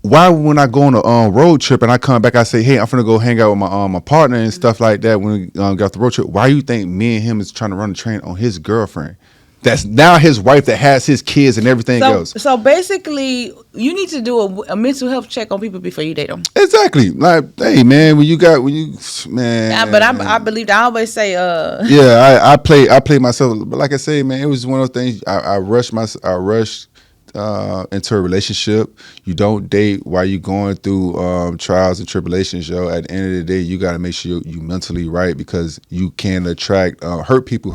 why when I go on a road trip and I come back, I say, hey, I'm finna go hang out with my partner and stuff like that when we got the road trip. Why you think me and him is trying to run the train on his girlfriend? That's now his wife that has his kids and everything else. So basically, you need to do a mental health check on people before you date them. Exactly. Like, hey man, man. Yeah, but I believe I always say Yeah, I play myself, but like I say, man, it was one of those things. I rushed into a relationship. You don't date while you're going through trials and tribulations, yo. At the end of the day, you got to make sure you mentally right, because you can attract hurt people,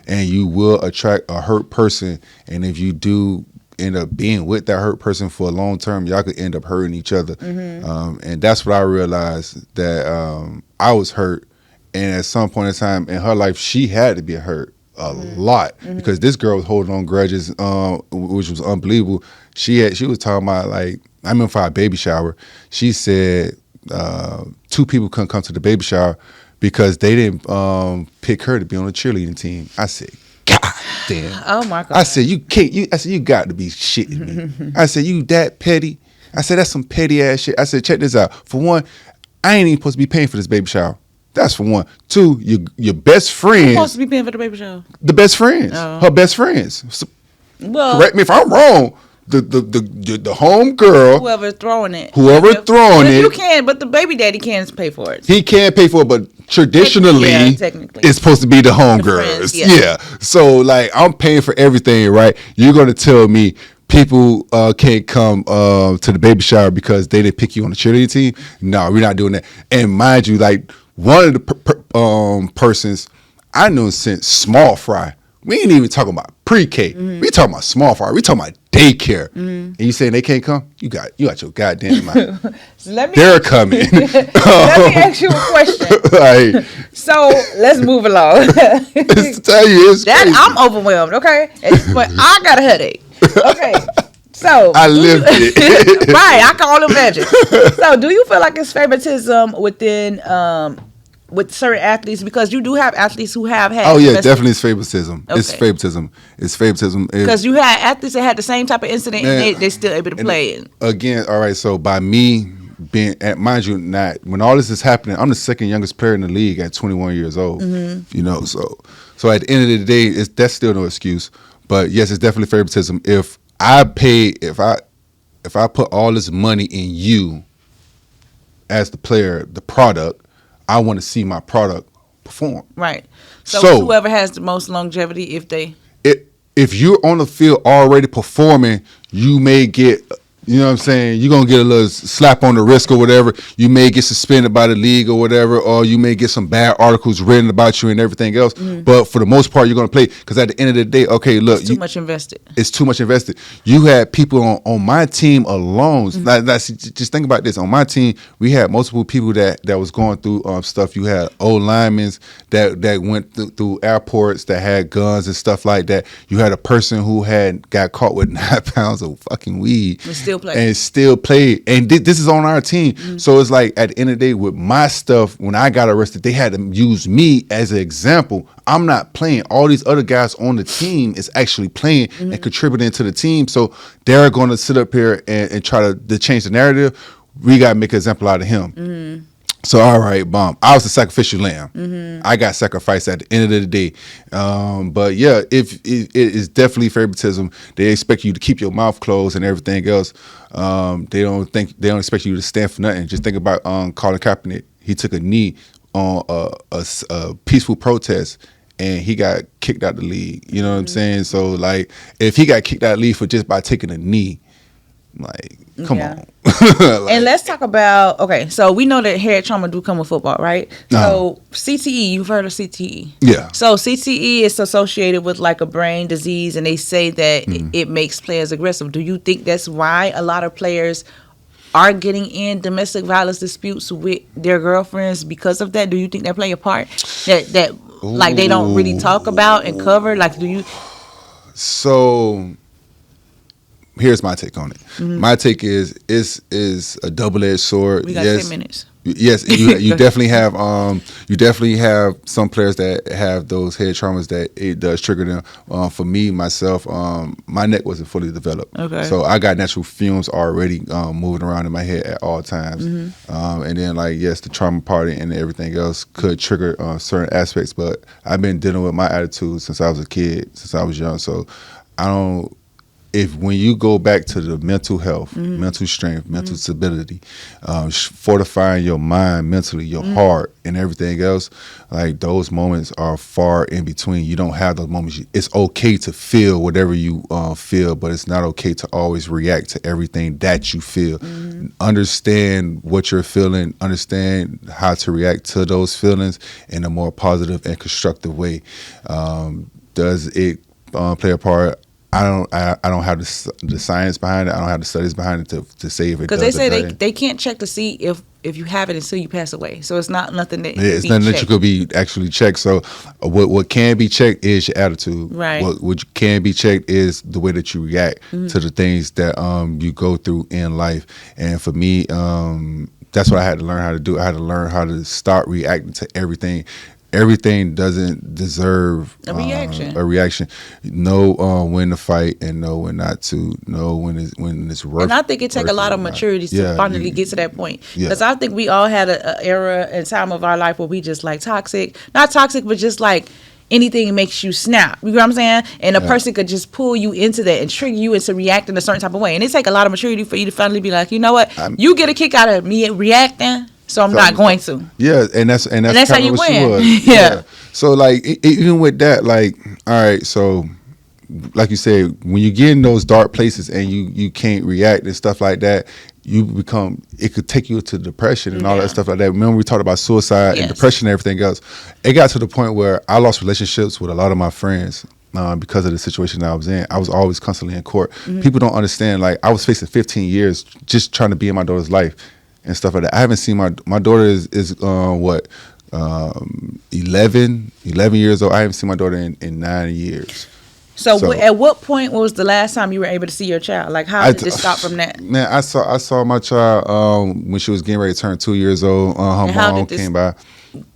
and you will attract a hurt person. And if you do end up being with that hurt person for a long term, y'all could end up hurting each other. And that's what I realized, that I was hurt, and at some point in time in her life, she had to be hurt a lot because this girl was holding on grudges, which was unbelievable. She was talking about, like, I remember for our baby shower, she said 2 people couldn't come to the baby shower because they didn't pick her to be on the cheerleading team. I said, God damn. Oh my God. I said, you can't. I said, you got to be shitting me. I said, you that petty? I said, that's some petty ass shit. I said, check this out. For one, I ain't even supposed to be paying for this baby shower. That's for one. 2, your best friends. Who's supposed to be paying for the baby shower? The best friends. Oh. Her best friends. So, well, correct me if I'm wrong. The home girl. Whoever throwing it. You can, but the baby daddy can pay for it. He can pay for it, but traditionally, technically. It's supposed to be the home girls. Yeah. So, like, I'm paying for everything, right? You're going to tell me people can't come to the baby shower because they didn't pick you on the cheerleading team? No, we're not doing that. And mind you, like, one of the persons I knew since small fry. We ain't even talking about pre-K. We talking about small fry. We talking about daycare. And you saying they can't come? You got your goddamn mind. They're coming. Let me ask you a question. So let's move along. To tell you, it's crazy. I'm overwhelmed. Okay, but I got a headache. Okay. So I lived it. Right, I can only imagine. So do you feel like it's favoritism within with certain athletes, because you do have athletes who have had. Oh yeah, definitely it's favoritism. Okay. It's favoritism. Because you had athletes that had the same type of incident and they still able to play. Again, all right. So by me being, mind you, not when all this is happening, I'm the second youngest player in the league at 21 years old. You know, so at the end of the day, that's still no excuse. But yes, it's definitely favoritism. If I put all this money in you as the player, the product, I want to see my product perform. Right. So whoever has the most longevity, if you're on the field already performing, you may get, you know what I'm saying, you're going to get a little slap on the wrist or whatever. You may get suspended by the league or whatever, or you may get some bad articles written about you and everything else. But for the most part, you're going to play, because at the end of the day, okay, look. It's too much invested. It's too much invested. You had people on my team alone. Just think about this. On my team, we had multiple people that was going through stuff. You had old linemen that went through airports that had guns and stuff like that. You had a person who got caught with 9 pounds of fucking weed. Still played. And this is on our team. So it's like, at the end of the day, with my stuff, when I got arrested, they had to use me as an example. I'm not playing. All these other guys on the team is actually playing and contributing to the team. So they're going to sit up here and try to change the narrative. We got to make an example out of him. So, all right, I was the sacrificial lamb. I got sacrificed at the end of the day. But yeah, if it is definitely favoritism. They expect you to keep your mouth closed and everything else. They don't expect you to stand for nothing. Just think about Colin Kaepernick. He took a knee on a peaceful protest, and he got kicked out of the league. You know what I'm saying? So, like, if he got kicked out of the league for just by taking a knee, like, come on. And let's talk about, so we know that head trauma do come with football, right? So CTE, you've heard of CTE? Yeah. So CTE is associated with like a brain disease, and they say that it makes players aggressive. Do you think that's why a lot of players are getting in domestic violence disputes with their girlfriends because of that? Do you think that play a part that like they don't really talk about and cover? Like, do you? So here's my take on it. My take is a double-edged sword. We got 10 minutes. Yes, you definitely have some players that have those head traumas that it does trigger them. For me, myself, my neck wasn't fully developed. So I got natural fumes already moving around in my head at all times. And then, like, yes, the trauma part and everything else could trigger certain aspects, but I've been dealing with my attitude since I was a kid, since I was young. So when you go back to the mental health, mental strength, mental stability, fortifying your mind mentally, your heart, and everything else, like, those moments are far in between. You don't have those moments. It's okay to feel whatever you feel, but it's not okay to always react to everything that you feel. Understand what you're feeling. Understand how to react to those feelings in a more positive and constructive way. Does it play a part? I don't have the science behind it. I don't have the studies behind it to say if it does. Because they say they can't check to see if if you have it until you pass away. So it's not nothing that it's nothing that you could be actually checked. So what can be checked is your attitude. Right. What can be checked is the way that you react to the things that you go through in life. And for me, that's what I had to learn how to do. I had to learn how to stop reacting to everything. Everything doesn't deserve a reaction. Know when to fight and know when not to. Know when it's worth. And I think it takes a lot of maturity to finally get to that point. Because I think we all had an era and time of our life where we just like not toxic, but just like anything makes you snap. You know what I'm saying? And a person could just pull you into that and trigger you into reacting a certain type of way. And it takes a lot of maturity for you to finally be like, you know what? You get a kick out of me reacting. So I'm not going to. Yeah, and that's how you win. Yeah. So like even with that, like, all right, so like you said, when you get in those dark places and you can't react and stuff like that, it could take you to depression and all that stuff like that. Remember we talked about suicide and depression and everything else. It got to the point where I lost relationships with a lot of my friends. Because of the situation that I was in. I was always constantly in court. People don't understand, like, I was facing 15 years just trying to be in my daughter's life and stuff like that. I haven't seen my daughter is 11 years old. I haven't seen my daughter in 9 years. So at what point was the last time you were able to see your child? Like, how did it stop from that? Man, I saw my child when she was getting ready to turn 2 years old. Her mom came by.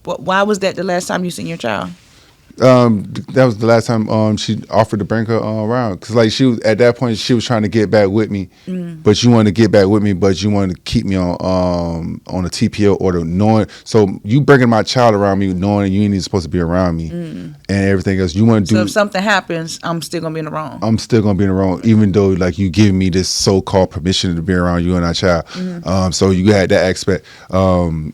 Why was that the last time you seen your child? That was the last time she offered to bring her around, because like she was at that point she was trying to get back with me, but you wanted to get back with me, but you wanted to keep me on a TPO order, knowing so you bringing my child around me knowing you ain't even supposed to be around me and everything else. You want to do. So if something happens, I'm still gonna be in the wrong. I'm still gonna be in the wrong, even though like you giving me this so-called permission to be around you and our child. So you had that aspect. And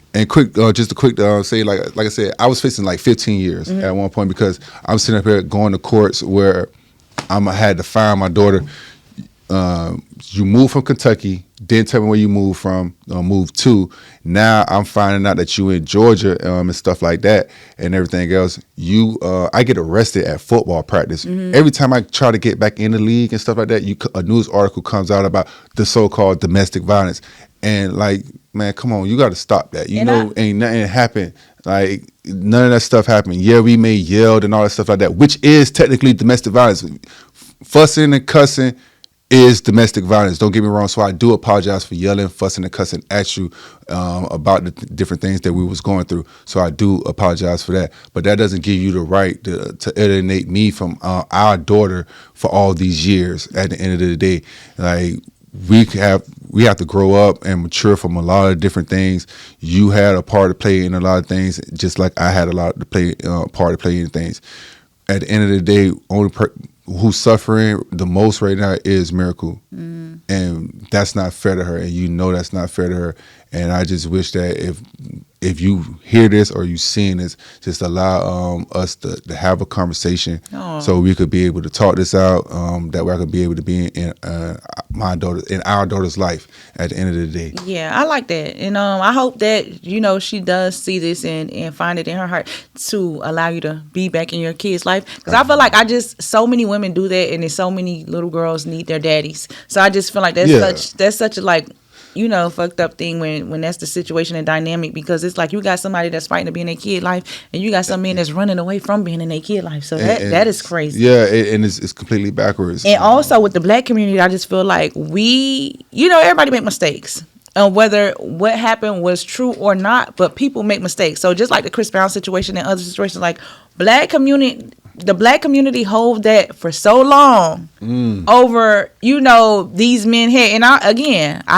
just a quick say like I said, I was facing like 15 years at one point, because I'm sitting up here going to courts where I had to find my daughter. You moved from Kentucky, didn't tell me where you moved from, moved to. Now I'm finding out that you in Georgia and stuff like that and everything else. I get arrested at football practice. Every time I try to get back in the league and stuff like that, a news article comes out about the so-called domestic violence. And like, man, come on, you got to stop that. Ain't nothing happened. Like, none of that stuff happened. Yeah, we may yelled and all that stuff like that, which is technically domestic violence. Fussing and cussing is domestic violence. Don't get me wrong. So I do apologize for yelling, fussing, and cussing at you about the different things that we was going through. So I do apologize for that. But that doesn't give you the right to alienate me from our daughter for all these years. At the end of the day, like, we have to grow up and mature from a lot of different things. You had a part to play in a lot of things, just like I had a lot to play part to play in things. At the end of the day, only who's suffering the most right now is Miracle, and that's not fair to her, and you know that's not fair to her. And I just wish that if you hear this or you seeing this, just allow us to have a conversation so we could be able to talk this out. That way I could be able to be in our daughter's life at the end of the day. Yeah, I like that. And I hope that, she does see this and find it in her heart to allow you to be back in your kid's life. Because I feel like so many women do that, and there's so many little girls need their daddies. So I just feel like that's such a like, fucked up thing when that's the situation and dynamic, because it's like you got somebody that's fighting to be in their kid life, and you got some man that's running away from being in their kid life. So that is crazy. Yeah, and it's completely backwards. And also with the Black community, I just feel like everybody make mistakes. Whether what happened was true or not, but people make mistakes. So just like the Chris Brown situation and other situations, like the Black community hold that for so long over, these men here. And I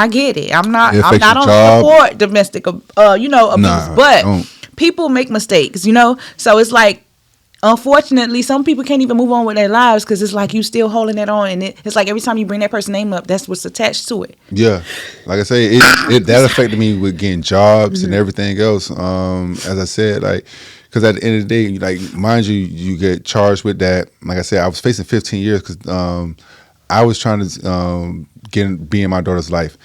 get it. I'm not on support domestic, abuse, but people make mistakes, So it's like, unfortunately, some people can't even move on with their lives because it's like you still holding that on, and it's like every time you bring that person's name up, that's what's attached to it. Yeah, like I say, that affected me with getting jobs and everything else. As I said, like, because at the end of the day, like, mind you, you get charged with that. Like I said, I was facing 15 years because I was trying to be in my daughter's life.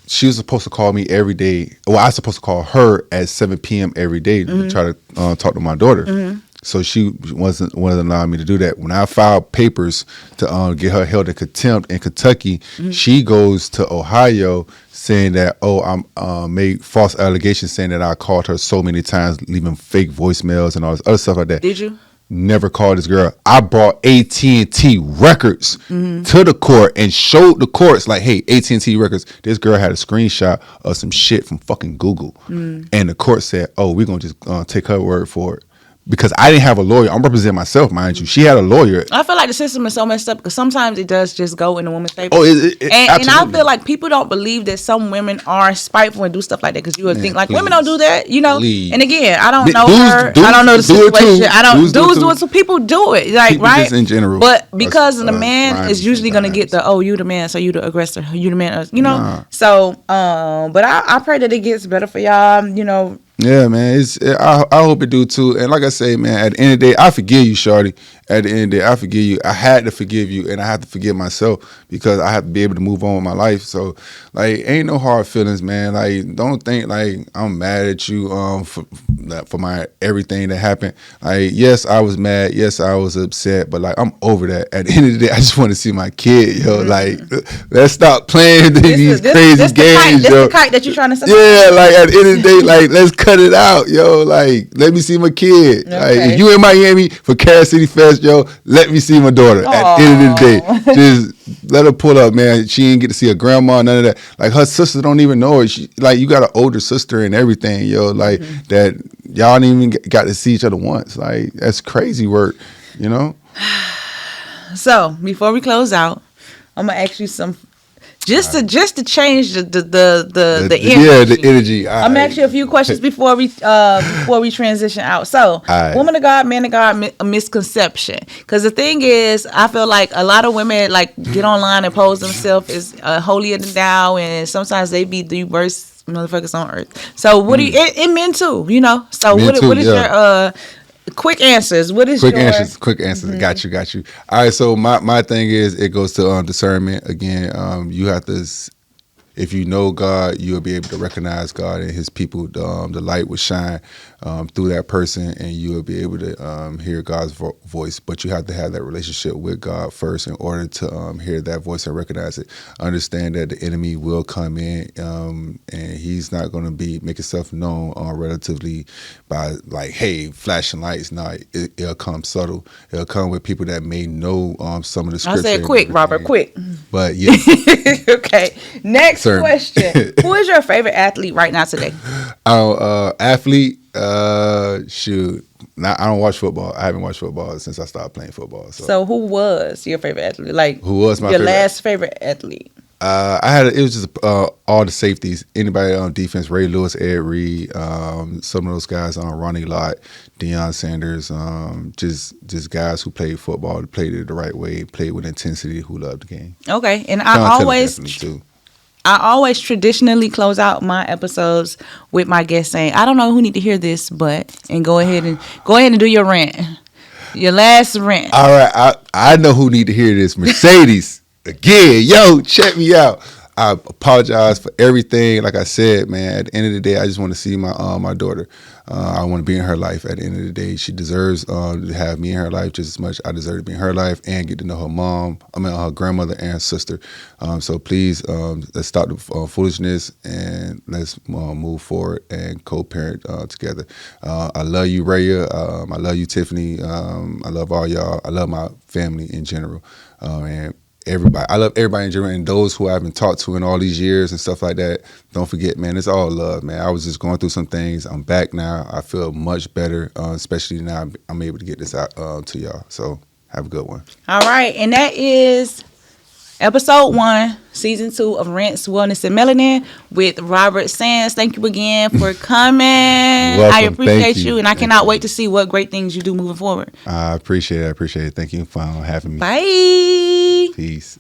She was supposed to call me every day. Well, I was supposed to call her at 7 p.m. every day to try to talk to my daughter. So she wasn't allowing me to do that. When I filed papers to get her held in contempt in Kentucky, she goes to Ohio saying that, I'm made false allegations saying that I called her so many times, leaving fake voicemails and all this other stuff like that. Did you? Never called this girl. I brought AT&T records to the court and showed the courts like, hey, AT&T records. This girl had a screenshot of some shit from fucking Google, and the court said, "Oh, we're gonna just take her word for it." Because I didn't have a lawyer. I'm representing myself, mind you. She had a lawyer. I feel like the system is so messed up because sometimes it does just go in a woman's favor. Oh, and I feel like people don't believe that some women are spiteful and do stuff like that because you would think like women don't do that, you know. Please. And again, I don't know her. I don't know the situation. I don't dudes do it, so people do it, like people right. Just in general, but because the man is usually gonna get the you the man, so you the aggressor, you the man, you know. Nah. So, but I pray that it gets better for y'all, you know. Yeah, man. I hope it do too. And like I say, man, at the end of the day, I forgive you, shorty. At the end of the day, I forgive you. I had to forgive you, and I have to forgive myself because I have to be able to move on with my life. So, like, ain't no hard feelings, man. Like, don't think like I'm mad at you for my everything that happened. Like, yes, I was mad. Yes, I was upset. But like, I'm over that. At the end of the day, I just want to see my kid, yo. Like, let's stop playing these crazy games, yo. This the kite that you trying to say? Yeah, like at the end of the day, like let's cut it out, yo. Like, let me see my kid. Okay. Like, if you in Miami for Carol City Fest, yo, let me see my daughter. Aww. At the end of the day, just let her pull up, man. She ain't get to see her grandma, none of that. Like, her sisters don't even know her. Like, you got an older sister and everything, yo. Like, that y'all didn't even got to see each other once. Like, that's crazy work, you know? So, before we close out, I'm going to ask you some... Just to change the energy. Yeah, the energy. I'm actually a few questions before we transition out. So, woman of God, man of God, a misconception. Because the thing is, I feel like a lot of women like get online and pose themselves as holier than thou, and sometimes they be the worst motherfuckers on earth. So, what do you? And men too, you know. So, what is your quick answers? What is quick answers? Quick answers. Mm-hmm. Got you. All right. So my thing is, it goes to discernment again. You have to, if you know God, you'll be able to recognize God and His people. The light will shine through that person, and you will be able to hear God's voice. But you have to have that relationship with God first in order to hear that voice and recognize it. Understand that the enemy will come in, and he's not going to make himself known relatively by like, hey, flashing lights. No, it'll come subtle. It'll come with people that may know some of the scripture. I said quick, Robert, quick. But yeah. Okay. Next question. Who is your favorite athlete right now today? Athlete. Shoot. Now, I don't watch football. I haven't watched football since I started playing football. So who was your favorite athlete? Like, who was my last favorite athlete? It was just all the safeties. Anybody on defense, Ray Lewis, Ed Reed, some of those guys on Ronnie Lott, Deion Sanders, just guys who played football, played it the right way, played with intensity, who loved the game. Okay, and I always traditionally close out my episodes with my guest saying, "I don't know who need to hear this, but," and go ahead and do your rant, your last rant. All right, I know who need to hear this. Mercedes. Again, yo, check me out. I apologize for everything. Like I said, man, at the end of the day, I just want to see my daughter. I want to be in her life. At the end of the day, she deserves to have me in her life just as much. I deserve to be in her life and get to know her grandmother and sister. So please, let's stop the foolishness and let's move forward and co-parent together. I love you, Raya. I love you, Tiffany. I love all y'all. I love my family in general. And everybody. I love everybody in general, and those who I haven't talked to in all these years and stuff like that. Don't forget, man, it's all love, man. I was just going through some things. I'm back now. I feel much better, especially now I'm able to get this out to y'all. So have a good one. All right, and that is episode 1, season 2 of Rants, Wellness, and Melanin with Robert Sands. Thank you again for coming. Welcome. I appreciate you, and I cannot wait to see what great things you do moving forward. I appreciate it. Thank you for having me. Bye. Peace.